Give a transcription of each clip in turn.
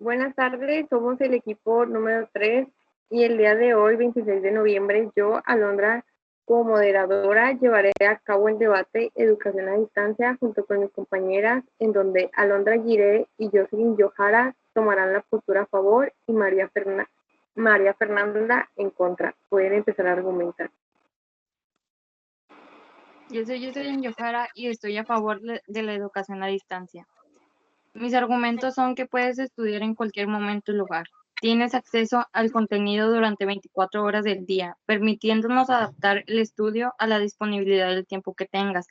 Buenas tardes, somos el equipo número 3 y el día de hoy, 26 de noviembre, yo, Alondra, como moderadora, llevaré a cabo el debate Educación a Distancia junto con mis compañeras, en donde Alondra Guiré y Jocelyn Johara tomarán la postura a favor y María Fernanda en contra. Pueden empezar a argumentar. Yo soy Jocelyn Johara y estoy a favor de la educación a distancia. Mis argumentos son que puedes estudiar en cualquier momento y lugar. Tienes acceso al contenido durante 24 horas del día, permitiéndonos adaptar el estudio a la disponibilidad del tiempo que tengas.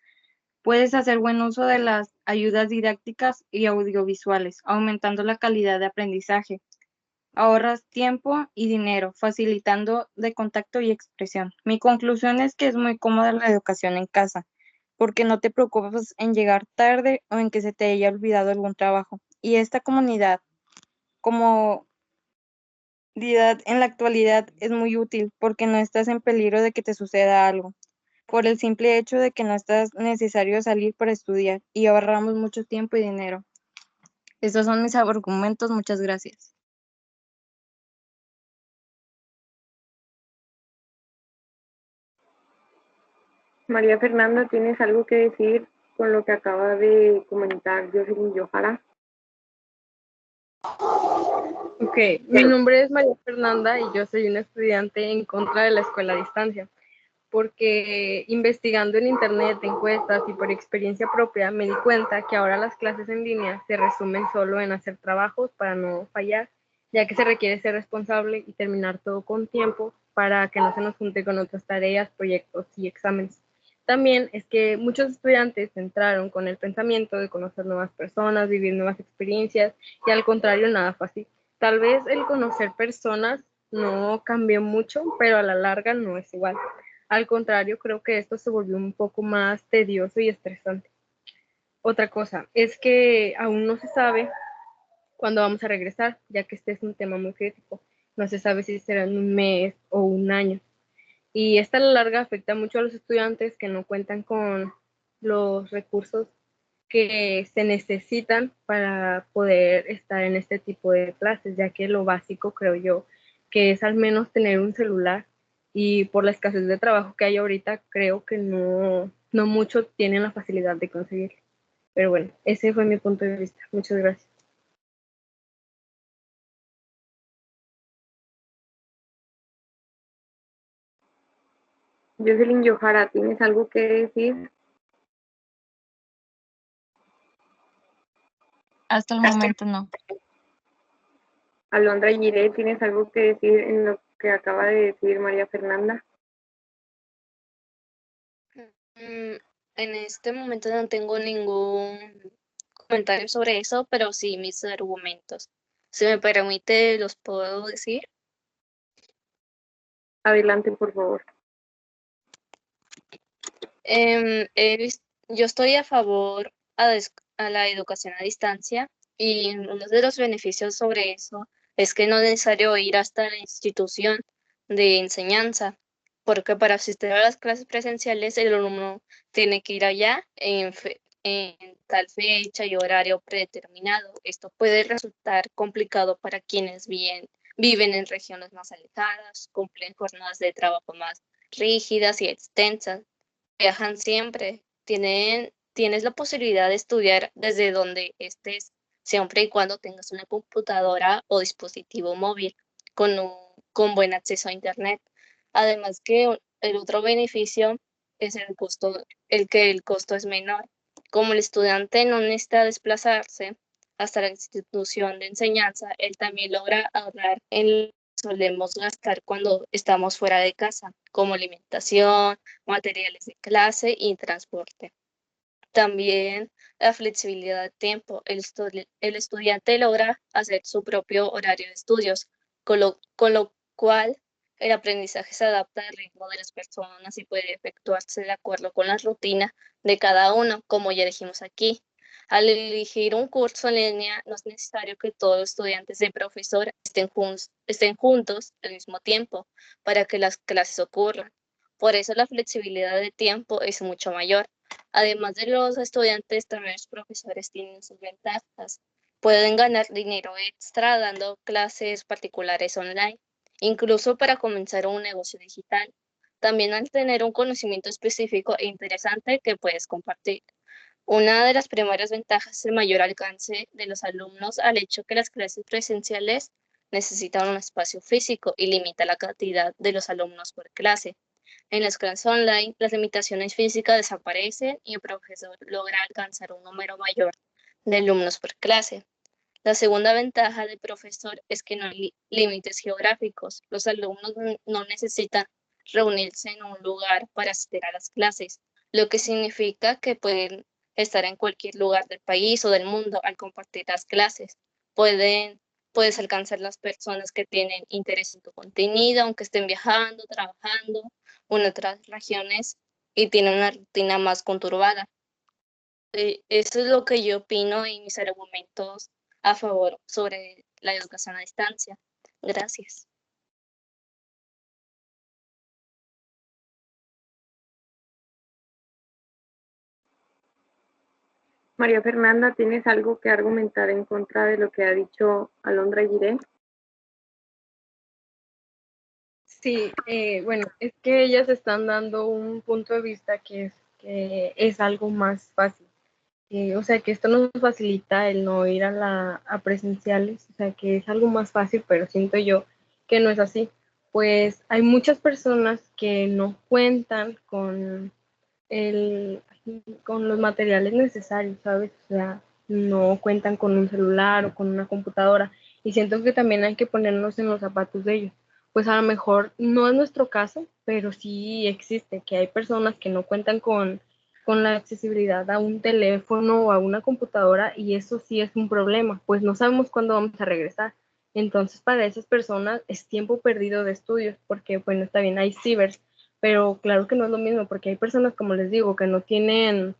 Puedes hacer buen uso de las ayudas didácticas y audiovisuales, aumentando la calidad de aprendizaje. Ahorras tiempo y dinero, facilitando de contacto y expresión. Mi conclusión es que es muy cómoda la educación en casa, porque no te preocupas en llegar tarde o en que se te haya olvidado algún trabajo. Y esta comodidad en la actualidad es muy útil porque no estás en peligro de que te suceda algo, por el simple hecho de que no estás necesario salir para estudiar y ahorramos mucho tiempo y dinero. Estos son mis argumentos, muchas gracias. María Fernanda, ¿tienes algo que decir con lo que acaba de comentar Jocelyn Johara? Ok, mi nombre es María Fernanda y yo soy una estudiante en contra de la escuela a distancia, porque investigando en internet, encuestas y por experiencia propia me di cuenta que ahora las clases en línea se resumen solo en hacer trabajos para no fallar, ya que se requiere ser responsable y terminar todo con tiempo para que no se nos junte con otras tareas, proyectos y exámenes. También es que muchos estudiantes entraron con el pensamiento de conocer nuevas personas, vivir nuevas experiencias y al contrario nada fácil. Tal vez el conocer personas no cambió mucho, pero a la larga no es igual. Al contrario, creo que esto se volvió un poco más tedioso y estresante. Otra cosa es que aún no se sabe cuándo vamos a regresar, ya que este es un tema muy crítico. No se sabe si será en un mes o un año. Y esta a la larga afecta mucho a los estudiantes que no cuentan con los recursos que se necesitan para poder estar en este tipo de clases, ya que lo básico, creo yo, que es al menos tener un celular y por la escasez de trabajo que hay ahorita, creo que no muchos tienen la facilidad de conseguirlo. Pero bueno, ese fue mi punto de vista. Muchas gracias. Jocelyn Johara, ¿tienes algo que decir? Hasta el momento no. Alondra Giré, ¿tienes algo que decir en lo que acaba de decir María Fernanda? En este momento no tengo ningún comentario sobre eso, pero sí mis argumentos. Si me permite, los puedo decir. Adelante, por favor. Yo estoy a favor a la educación a distancia y uno de los beneficios sobre eso es que no es necesario ir hasta la institución de enseñanza, porque para asistir a las clases presenciales el alumno tiene que ir allá en tal fecha y horario predeterminado. Esto puede resultar complicado para quienes viven en regiones más alejadas, cumplen jornadas de trabajo más rígidas y extensas, viajan siempre, tienes la posibilidad de estudiar desde donde estés, siempre y cuando tengas una computadora o dispositivo móvil con buen acceso a Internet. Además que el otro beneficio es el costo es menor. Como el estudiante no necesita desplazarse hasta la institución de enseñanza, él también logra ahorrar en solemos gastar cuando estamos fuera de casa, como alimentación, materiales de clase y transporte. También la flexibilidad de tiempo. El estudiante logra hacer su propio horario de estudios, con lo cual el aprendizaje se adapta al ritmo de las personas y puede efectuarse de acuerdo con la rutina de cada uno, como ya dijimos aquí. Al elegir un curso en línea, no es necesario que todos los estudiantes y profesor estén juntos al mismo tiempo para que las clases ocurran. Por eso la flexibilidad de tiempo es mucho mayor. Además de los estudiantes, también los profesores tienen sus ventajas. Pueden ganar dinero extra dando clases particulares online, incluso para comenzar un negocio digital. También al tener un conocimiento específico e interesante que puedes compartir. Una de las primeras ventajas es el mayor alcance de los alumnos al hecho que las clases presenciales necesitan un espacio físico y limita la cantidad de los alumnos por clase. En las clases online, las limitaciones físicas desaparecen y el profesor logra alcanzar un número mayor de alumnos por clase. La segunda ventaja del profesor es que no hay límites geográficos. Los alumnos no necesitan reunirse en un lugar para asistir a las clases, lo que significa que pueden estar en cualquier lugar del país o del mundo al compartir las clases. Puedes alcanzar las personas que tienen interés en tu contenido, aunque estén viajando, trabajando o en otras regiones y tienen una rutina más conturbada. Eso es lo que yo opino y mis argumentos a favor sobre la educación a distancia. Gracias. María Fernanda, ¿tienes algo que argumentar en contra de lo que ha dicho Alondra Guiré? Sí, bueno, es que ellas están dando un punto de vista que es algo más fácil. O sea, que esto nos facilita el no ir a presenciales, o sea, que es algo más fácil, pero siento yo que no es así. Pues hay muchas personas que no cuentan el, con los materiales necesarios, ¿sabes? O sea, no cuentan con un celular o con una computadora. Y siento que también hay que ponernos en los zapatos de ellos. Pues a lo mejor no es nuestro caso, pero sí existe que hay personas que no cuentan con la accesibilidad a un teléfono o a una computadora y eso sí es un problema, pues no sabemos cuándo vamos a regresar. Entonces, para esas personas es tiempo perdido de estudios, porque, bueno, está bien, hay cibers, pero claro que no es lo mismo, porque hay personas, como les digo, que no tienen,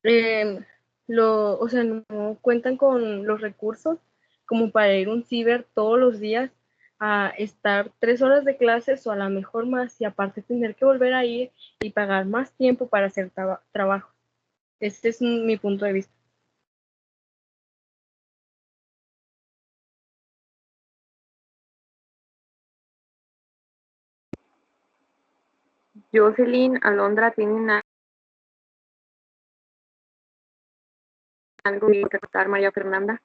eh, o sea, no cuentan con los recursos como para ir a un ciber todos los días a estar 3 horas de clases o a lo mejor más y aparte tener que volver a ir y pagar más tiempo para hacer trabajo. Este es mi punto de vista. Jocelyn, Alondra, ¿tienen algo que contar, María Fernanda?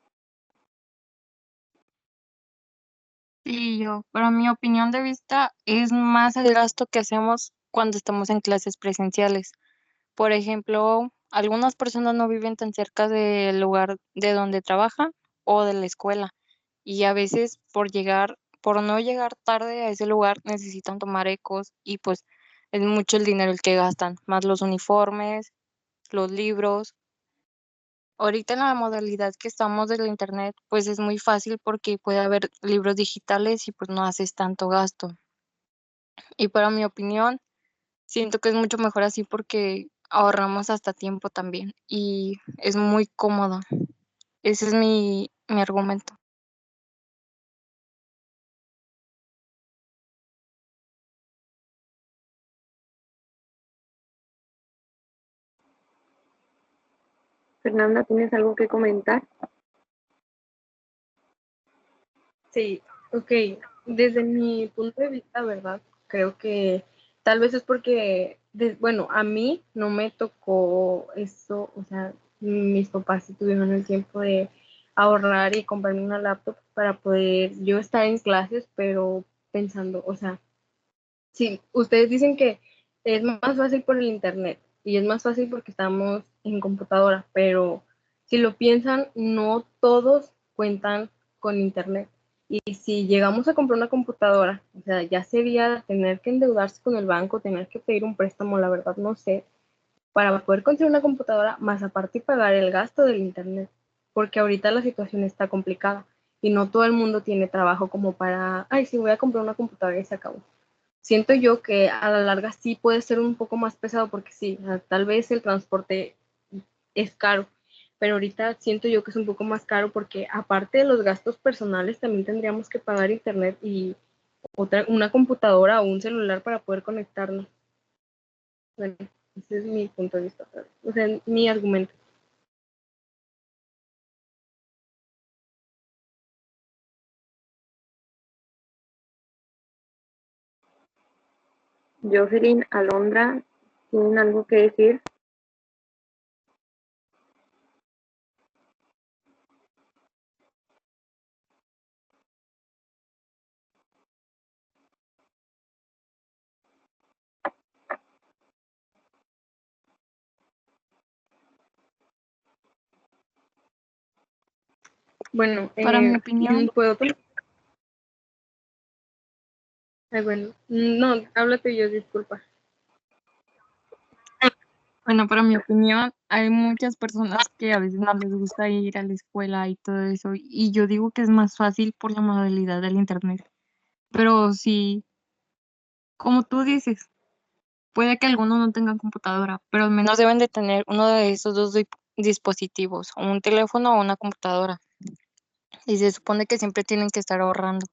Sí, yo, pero mi opinión de vista es más el gasto que hacemos cuando estamos en clases presenciales. Por ejemplo, algunas personas no viven tan cerca del lugar de donde trabajan o de la escuela y a veces por no llegar tarde a ese lugar necesitan tomar ecos y pues es mucho el dinero el que gastan, más los uniformes, los libros. Ahorita en la modalidad que estamos del internet, pues es muy fácil porque puede haber libros digitales y pues no haces tanto gasto. Y para mi opinión, siento que es mucho mejor así porque ahorramos hasta tiempo también y es muy cómodo. Ese es mi argumento. Fernanda, ¿tienes algo que comentar? Sí, ok. Desde mi punto de vista, ¿verdad? Creo que tal vez es porque, bueno, a mí no me tocó eso, o sea, mis papás sí tuvieron el tiempo de ahorrar y comprarme una laptop para poder yo estar en clases, pero pensando, o sea, sí, ustedes dicen que es más fácil por el internet y es más fácil porque estamos en computadora, pero si lo piensan, no todos cuentan con internet. Y si llegamos a comprar una computadora, o sea, ya sería tener que endeudarse con el banco, tener que pedir un préstamo, la verdad no sé, para poder conseguir una computadora, más aparte pagar el gasto del internet, porque ahorita la situación está complicada y no todo el mundo tiene trabajo como para, ay, sí, voy a comprar una computadora y se acabó. Siento yo que a la larga sí puede ser un poco más pesado porque sí, tal vez el transporte es caro, pero ahorita siento yo que es un poco más caro porque aparte de los gastos personales también tendríamos que pagar internet y una computadora o un celular para poder conectarnos. Bueno, ese es mi punto de vista, o sea, mi argumento. Jocelyn, Alondra, ¿tienen algo que decir? Bueno, Para mi opinión, ¿puedo tomar? Bueno, no, háblate yo, disculpa. bueno, para mi opinión, hay muchas personas que a veces no les gusta ir a la escuela y todo eso, y yo digo que es más fácil por la modalidad del internet. Pero sí, como tú dices, puede que algunos no tengan computadora, pero al menos deben de tener uno de esos dos dispositivos, o un teléfono o una computadora. Y se supone que siempre tienen que estar ahorrando.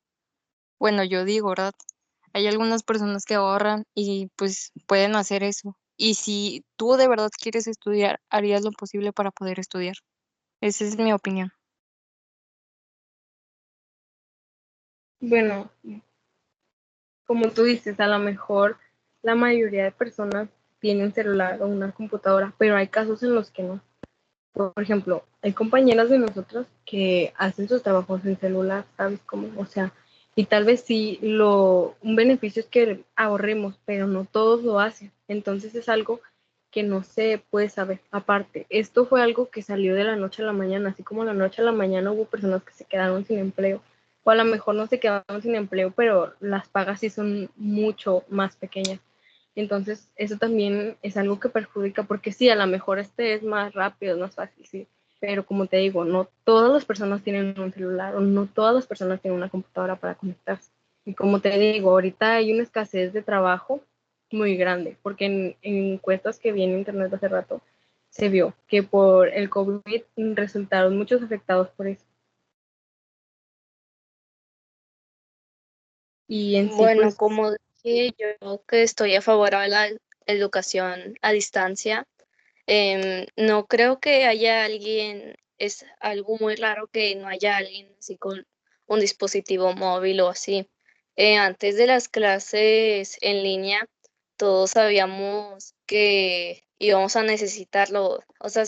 Bueno, yo digo, ¿verdad? Hay algunas personas que ahorran y pues pueden hacer eso. Y si tú de verdad quieres estudiar, harías lo posible para poder estudiar. Esa es mi opinión. Bueno, como tú dices, a lo mejor la mayoría de personas tienen un celular o una computadora, pero hay casos en los que no. Por ejemplo, hay compañeras de nosotros que hacen sus trabajos en celular, ¿sabes cómo? O sea, y tal vez sí un beneficio es que ahorremos, pero no todos lo hacen. Entonces es algo que no se puede saber. Aparte, esto fue algo que salió de la noche a la mañana, así como la noche a la mañana hubo personas que se quedaron sin empleo, o a lo mejor no se quedaron sin empleo, pero las pagas sí son mucho más pequeñas. Entonces, eso también es algo que perjudica, porque sí, a lo mejor este es más rápido, es más fácil, sí, pero como te digo, no todas las personas tienen un celular o no todas las personas tienen una computadora para conectarse. Y como te digo, ahorita hay una escasez de trabajo muy grande, porque en encuestas que vi en internet hace rato, se vio que por el COVID resultaron muchos afectados por eso. Y en sí, Bueno, pues, como dije, yo que estoy a favor de la educación a distancia, no creo que haya alguien, es algo muy raro que no haya alguien así con un dispositivo móvil o así. Antes de las clases en línea, todos sabíamos que íbamos a necesitarlo. O sea,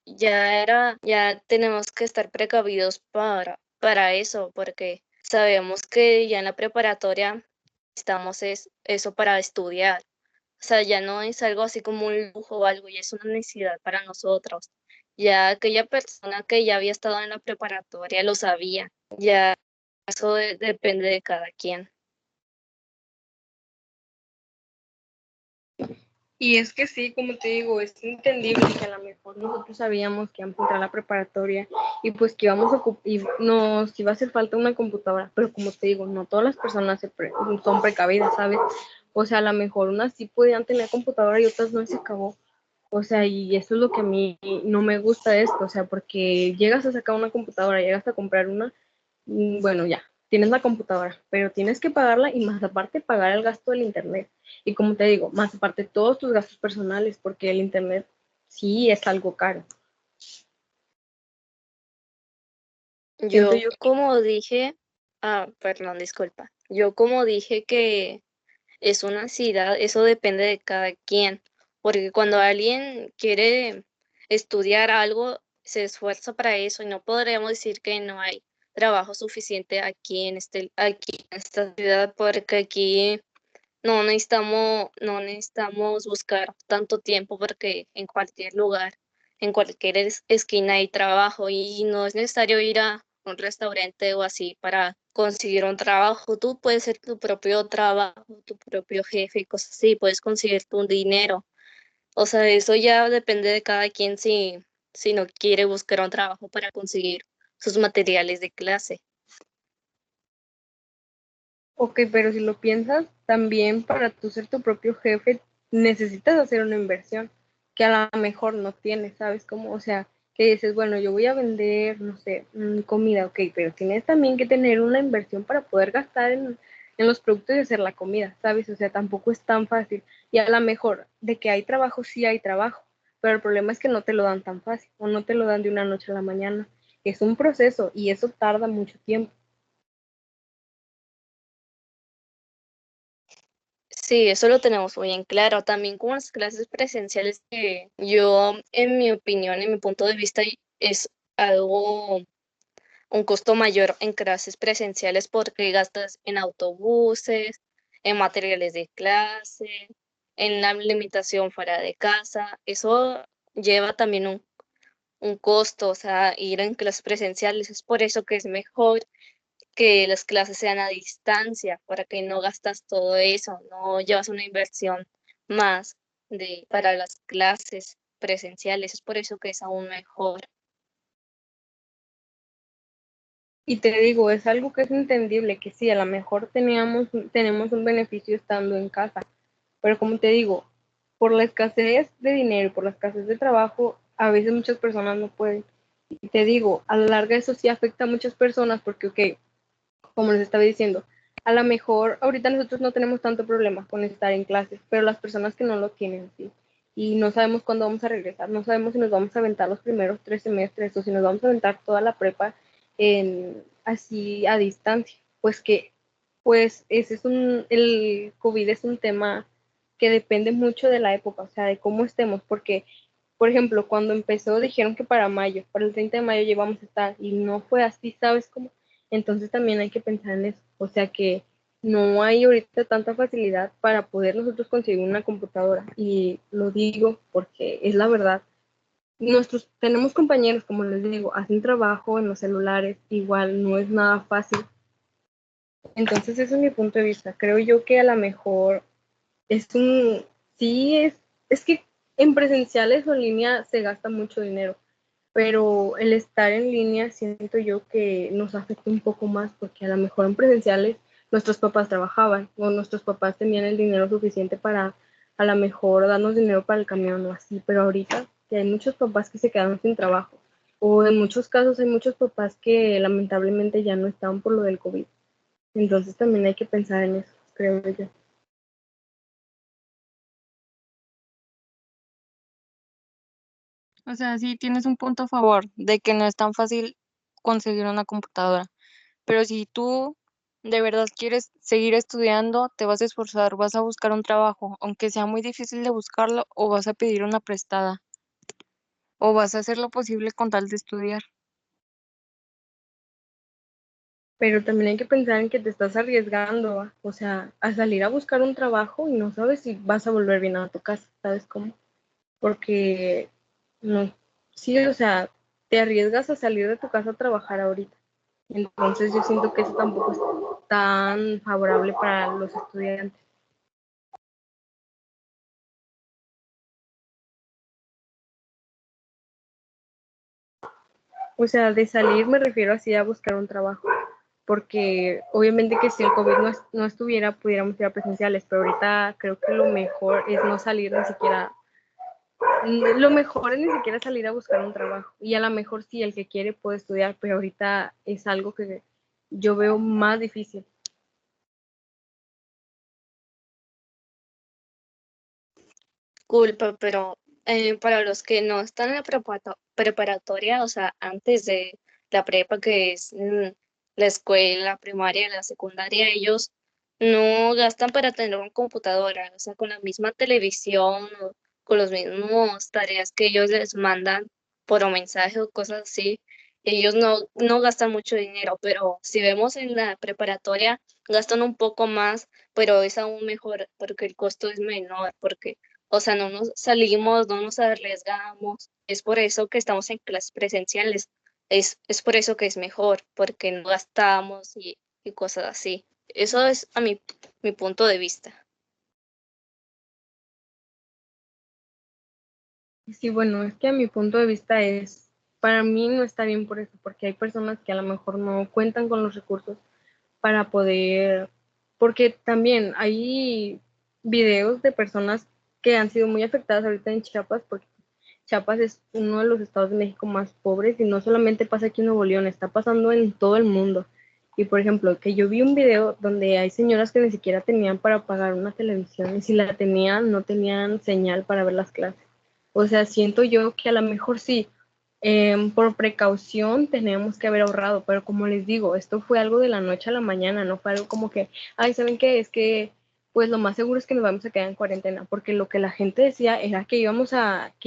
ya tenemos que estar precavidos para eso, porque sabemos que ya en la preparatoria necesitamos eso para estudiar. O sea, ya no es algo así como un lujo o algo, ya es una necesidad para nosotros. Ya aquella persona que ya había estado en la preparatoria lo sabía. Ya eso depende de cada quien. y es que sí, como te digo, es entendible que a lo mejor nosotros sabíamos que íbamos a entrar a la preparatoria y pues que íbamos a y nos iba a hacer falta una computadora, pero como te digo, no todas las personas son precavidas, ¿sabes? O sea, a lo mejor unas sí podían tener computadora y otras no, y se acabó. O sea, y eso es lo que a mí no me gusta de esto, o sea, porque llegas a sacar una computadora, llegas a comprar una, bueno, ya, tienes la computadora, pero tienes que pagarla y más aparte pagar el gasto del internet. Y como te digo, más aparte todos tus gastos personales, porque el internet sí es algo caro. Siento Yo yo. como dije, perdón, disculpa. Yo como dije que es una necesidad, eso depende de cada quien, porque cuando alguien quiere estudiar algo, se esfuerza para eso y no podríamos decir que no hay trabajo suficiente aquí en esta ciudad, porque aquí no necesitamos buscar tanto tiempo porque en cualquier lugar, en cualquier esquina hay trabajo y no es necesario ir a un restaurante o así para conseguir un trabajo. Tú puedes ser tu propio trabajo, tu propio jefe y cosas así, puedes conseguir tu dinero. O sea, eso ya depende de cada quien si no quiere buscar un trabajo para conseguir sus materiales de clase. Ok, pero si lo piensas, también para tú ser tu propio jefe necesitas hacer una inversión que a lo mejor no tienes, ¿sabes cómo? O sea, que dices, bueno, yo voy a vender, no sé, comida, ok, pero tienes también que tener una inversión para poder gastar en los productos y hacer la comida, ¿sabes? O sea, tampoco es tan fácil. Y a lo mejor de que hay trabajo, sí hay trabajo, pero el problema es que no te lo dan tan fácil o no te lo dan de una noche a la mañana. Es un proceso y eso tarda mucho tiempo. Sí, eso lo tenemos muy en claro. También con las clases presenciales, que yo, en mi opinión, en mi punto de vista, es algo, un costo mayor en clases presenciales porque gastas en autobuses, en materiales de clase, en la limitación fuera de casa. Eso lleva también un costo, o sea, ir en clases presenciales. Es por eso que es mejor que las clases sean a distancia, para que no gastas todo eso, no llevas una inversión más para las clases presenciales. Es por eso que es aún mejor. Y te digo, es algo que es entendible, que sí, a lo mejor tenemos un beneficio estando en casa, pero como te digo, por la escasez de dinero y por la escasez de trabajo, a veces muchas personas no pueden. Y te digo, a la larga eso sí afecta a muchas personas porque, ok, como les estaba diciendo, a lo mejor ahorita nosotros no tenemos tanto problema con estar en clases, pero las personas que no lo tienen, sí. Y no sabemos cuándo vamos a regresar, no sabemos si nos vamos a aventar los primeros 3 semestres o si nos vamos a aventar toda la prepa así a distancia. Pues ese es el COVID es un tema que depende mucho de la época, o sea, de cómo estemos, porque, por ejemplo, cuando empezó dijeron que para mayo, para el 30 de mayo ya íbamos a estar, y no fue así, ¿sabes cómo? Entonces también hay que pensar en eso, o sea que no hay ahorita tanta facilidad para poder nosotros conseguir una computadora, y lo digo porque es la verdad. Tenemos compañeros, como les digo, hacen trabajo en los celulares, igual no es nada fácil. Entonces ese es mi punto de vista. Creo yo que a lo mejor es un, sí es que en presenciales o en línea se gasta mucho dinero, pero el estar en línea siento yo que nos afecta un poco más porque a lo mejor en presenciales nuestros papás trabajaban o nuestros papás tenían el dinero suficiente para a lo mejor darnos dinero para el camión o así, pero ahorita que hay muchos papás que se quedaron sin trabajo o en muchos casos hay muchos papás que lamentablemente ya no están por lo del COVID. Entonces también hay que pensar en eso, creo yo. O sea, sí tienes un punto a favor de que no es tan fácil conseguir una computadora, pero si tú de verdad quieres seguir estudiando, te vas a esforzar, vas a buscar un trabajo, aunque sea muy difícil de buscarlo, o vas a pedir una prestada, o vas a hacer lo posible con tal de estudiar. Pero también hay que pensar en que te estás arriesgando, ¿va? O sea, a salir a buscar un trabajo y no sabes si vas a volver bien a tu casa, ¿sabes cómo? Porque no, sí, o sea, te arriesgas a salir de tu casa a trabajar ahorita. Entonces yo siento que eso tampoco es tan favorable para los estudiantes. O sea, de salir me refiero así a buscar un trabajo, porque obviamente que si el COVID no estuviera, pudiéramos ir a presenciales, pero ahorita creo que lo mejor es no salir ni siquiera, lo mejor es ni siquiera salir a buscar un trabajo. Y a lo mejor sí, el que quiere puede estudiar, pero ahorita es algo que yo veo más difícil. Culpa, pero para los que no están en la preparatoria, o sea, antes de la prepa, que es la escuela primaria, la secundaria, ellos no gastan para tener una computadora, o sea, con la misma televisión o con los mismos tareas que ellos les mandan por un mensaje o cosas así, ellos no gastan mucho dinero, pero si vemos en la preparatoria, gastan un poco más, pero es aún mejor porque el costo es menor, porque o sea, no nos salimos, no nos arriesgamos. Es por eso que estamos en clases presenciales. Es por eso que es mejor, porque no gastamos y cosas así. Eso es a mi punto de vista. Sí, bueno, es que a mi punto de vista para mí no está bien por eso, porque hay personas que a lo mejor no cuentan con los recursos para poder, porque también hay videos de personas que han sido muy afectadas ahorita en Chiapas, porque Chiapas es uno de los estados de México más pobres y no solamente pasa aquí en Nuevo León, está pasando en todo el mundo. Y por ejemplo, que yo vi un video donde hay señoras que ni siquiera tenían para pagar una televisión y si la tenían, no tenían señal para ver las clases. O sea, siento yo que a lo mejor sí, por precaución tenemos que haber ahorrado, pero como les digo, esto fue algo de la noche a la mañana, no fue algo como que, ay, ¿saben qué? Es que pues lo más seguro es que nos vamos a quedar en cuarentena, porque lo que la gente decía era que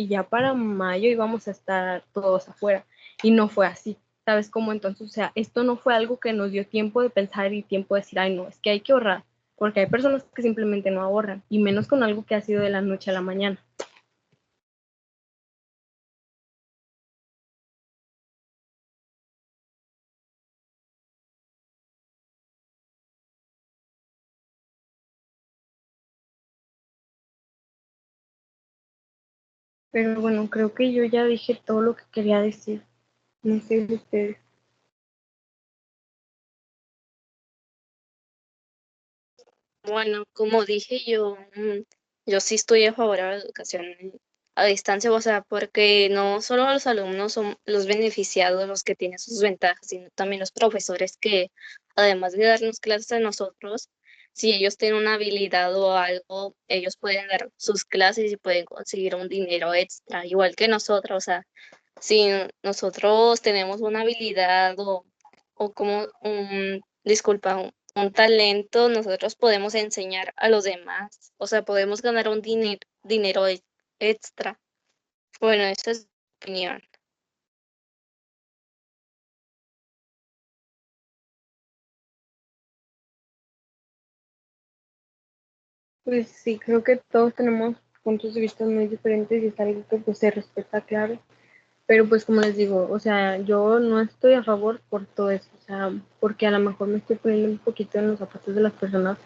ya para mayo íbamos a estar todos afuera, y no fue así, ¿sabes cómo? Entonces, o sea, esto no fue algo que nos dio tiempo de pensar y tiempo de decir, ay, no, es que hay que ahorrar, porque hay personas que simplemente no ahorran, y menos con algo que ha sido de la noche a la mañana. Pero bueno, creo que yo ya dije todo lo que quería decir. No sé de ustedes. Bueno, como dije, yo sí estoy a favor de la educación a distancia, o sea, porque no solo los alumnos son los beneficiados, los que tienen sus ventajas, sino también los profesores que, además de darnos clases a nosotros, si ellos tienen una habilidad o algo, ellos pueden dar sus clases y pueden conseguir un dinero extra, igual que nosotros, o sea, si nosotros tenemos una habilidad o como disculpa, un talento, nosotros podemos enseñar a los demás, o sea, podemos ganar un dinero extra. Bueno, esa es mi opinión. Pues sí, creo que todos tenemos puntos de vista muy diferentes y es algo que pues se respeta, claro. Pero pues como les digo, o sea, yo no estoy a favor por todo eso, o sea, porque a lo mejor me estoy poniendo un poquito en los zapatos de las personas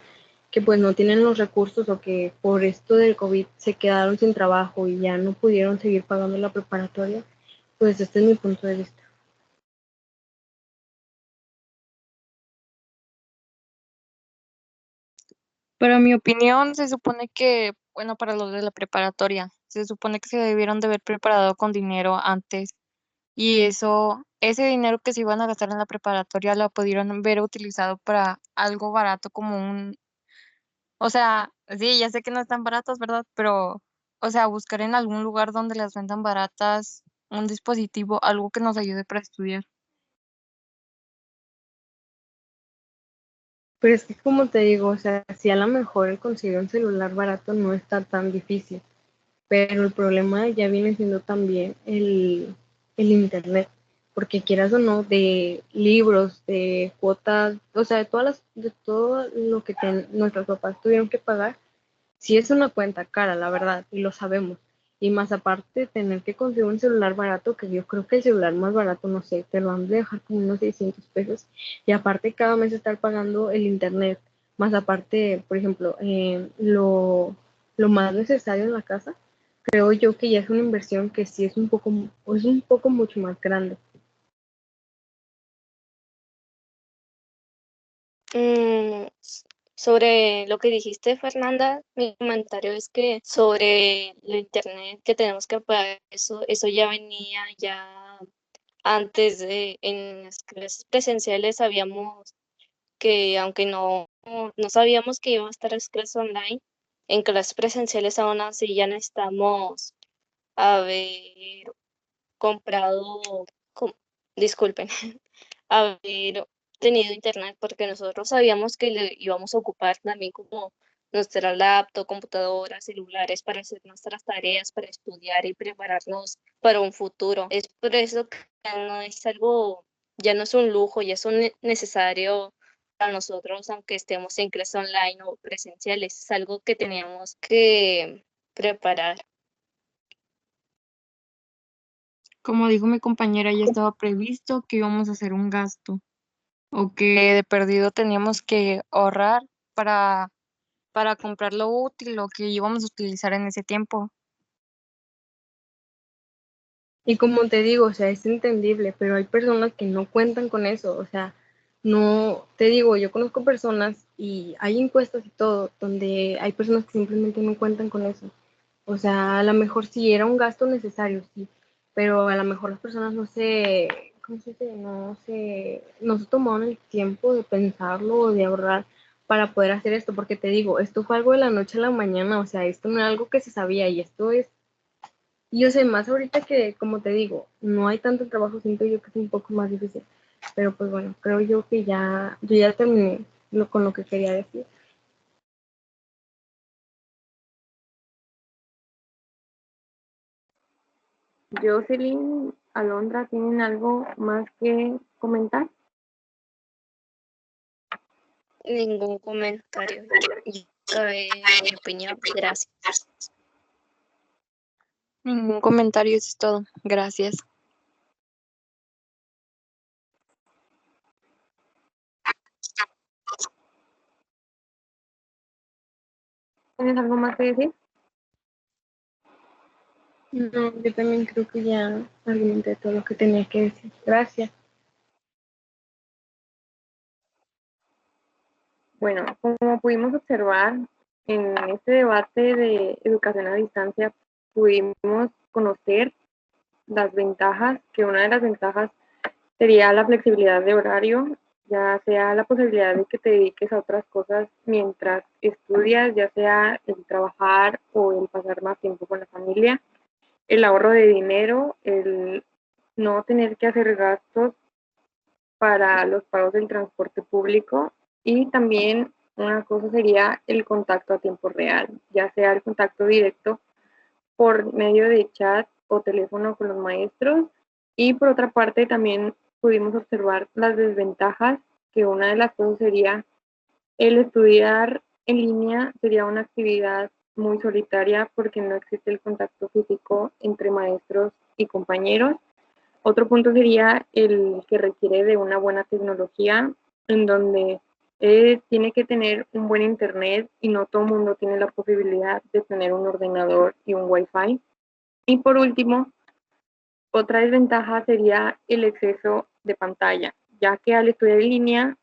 que pues no tienen los recursos o que por esto del COVID se quedaron sin trabajo y ya no pudieron seguir pagando la preparatoria, pues este es mi punto de vista. Pero en mi opinión, se supone que, bueno, para los de la preparatoria, se supone que se debieron de haber preparado con dinero antes y ese dinero que se iban a gastar en la preparatoria lo pudieron haber utilizado para algo barato como o sea, sí, ya sé que no están baratas, ¿verdad? Pero, o sea, buscar en algún lugar donde las vendan baratas un dispositivo, algo que nos ayude para estudiar. Pero es que como te digo, o sea, si a lo mejor el conseguir un celular barato no está tan difícil, pero el problema ya viene siendo también el internet, porque quieras o no, de libros, de cuotas, o sea, de todo lo que nuestros papás tuvieron que pagar, sí es una cuenta cara, la verdad, y lo sabemos. Y más aparte, tener que conseguir un celular barato, que yo creo que el celular más barato, no sé, te lo han de dejar como unos 600 pesos. Y aparte, cada mes estar pagando el internet. Más aparte, por ejemplo, lo más necesario en la casa, creo yo que ya es una inversión que sí es un poco mucho más grande. Sobre lo que dijiste, Fernanda, mi comentario es que sobre el internet que tenemos que pagar, eso ya venía ya antes en las clases presenciales sabíamos que aunque no sabíamos que iban a estar las clases online, en clases presenciales aún así ya necesitamos haber comprado, com- disculpen, haber tenido internet porque nosotros sabíamos que le íbamos a ocupar también como nuestra laptop, computadoras, celulares para hacer nuestras tareas, para estudiar y prepararnos para un futuro. Es por eso que ya no es algo, ya no es un lujo, ya es un necesario para nosotros, aunque estemos en clase online o presenciales, es algo que teníamos que preparar. Como dijo mi compañera, ya estaba previsto que íbamos a hacer un gasto o que de perdido teníamos que ahorrar para, para comprar lo útil, lo que íbamos a utilizar en ese tiempo. Y como te digo, o sea, es entendible, pero hay personas que no cuentan con eso, o sea, no, te digo, yo conozco personas y hay encuestas y todo, donde hay personas que simplemente no cuentan con eso. O sea, a lo mejor sí era un gasto necesario, sí, pero a lo mejor las personas ¿cómo se dice? No se tomaron el tiempo de pensarlo o de ahorrar para poder hacer esto, porque te digo, esto fue algo de la noche a la mañana, o sea, esto no era algo que se sabía y esto es y yo sé, más ahorita que, como te digo, no hay tanto trabajo, siento yo que es un poco más difícil. Pero pues bueno, creo yo que yo ya terminé con lo que quería decir. Jocelyn, Alondra, ¿tienen algo más que comentar? Ningún comentario. Yo acabé mi opinión. Gracias. Ningún comentario, eso es todo. Gracias. ¿Tienes algo más que decir? No, yo también creo que ya argumenté todo lo que tenía que decir. Gracias. Bueno, como pudimos observar en este debate de educación a distancia, pudimos conocer las ventajas, que una de las ventajas sería la flexibilidad de horario, ya sea la posibilidad de que te dediques a otras cosas mientras estudias, ya sea el trabajar o el pasar más tiempo con la familia, el ahorro de dinero, el no tener que hacer gastos para los pagos del transporte público y también una cosa sería el contacto a tiempo real, ya sea el contacto directo por medio de chat o teléfono con los maestros y por otra parte también pudimos observar las desventajas, que una de las cosas sería el estudiar en línea sería una actividad muy solitaria porque no existe el contacto físico entre maestros y compañeros. Otro punto sería el que requiere de una buena tecnología, en donde tiene que tener un buen internet y no todo el mundo tiene la posibilidad de tener un ordenador y un wifi. Y por último, otra desventaja sería el exceso de pantalla, ya que al estudiar en línea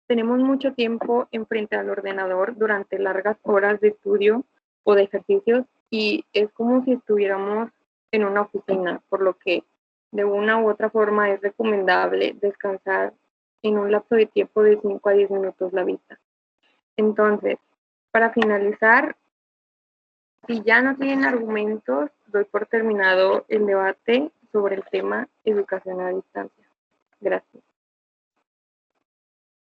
tenemos mucho tiempo enfrente al ordenador durante largas horas de estudio o de ejercicios y es como si estuviéramos en una oficina, por lo que de una u otra forma es recomendable descansar en un lapso de tiempo de 5 a 10 minutos la vista. Entonces, para finalizar, si ya no tienen argumentos, doy por terminado el debate sobre el tema educación a distancia. Gracias.